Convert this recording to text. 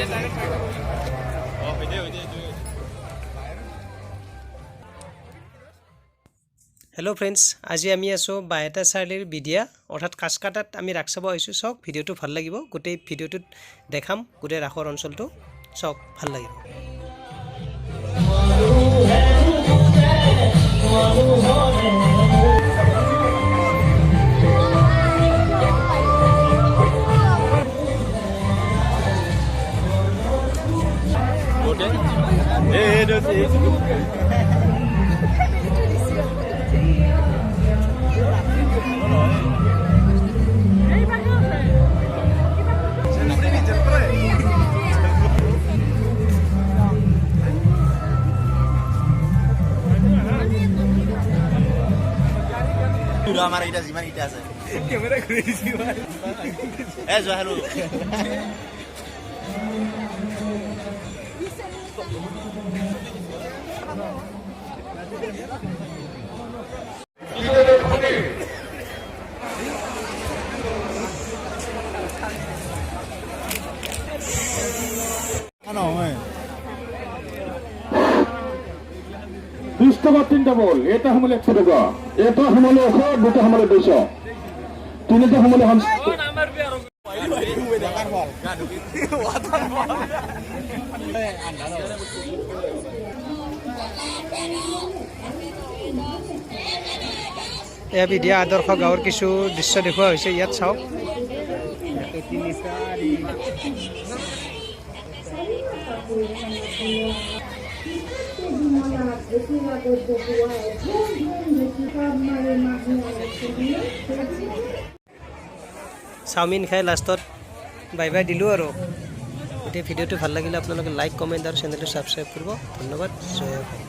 Hello friends, आज आमी आसो बायटा चार्लिर बिडिया अर्थात कासकाटात आमी राख चाब आइसो। चौक भिडिओ ভাল লাগিব, गोटे भिडिओ देखाम गोटे राखर अंचलটো चौक ভাল লাগিব। আমার এটা জিমান এটা আছে ক্যামেরা ঘুরে দিছি ভাই এ জো হ্যালো তিনটা বল, এটা হমলে 100 টাকা, এটা হমলে 100, দুটো হমলে 200, তিনটা হমলে 50। এয়া বিডিয়া আদৰ্শ গাঁৱৰ কিছু দৃশ্য দেখুওৱা হৈছে। ইয়াত চাওক চাওমিন খাই লাষ্টত বাই বাই দিলোঁ আৰু। গোটেই ভিডিঅ'টো ভাল লাগিলে আপোনালোকে লাইক কমেণ্ট আৰু চেনেলটো ছাবস্ক্ৰাইব কৰিব। ধন্যবাদ। জয় ভাই।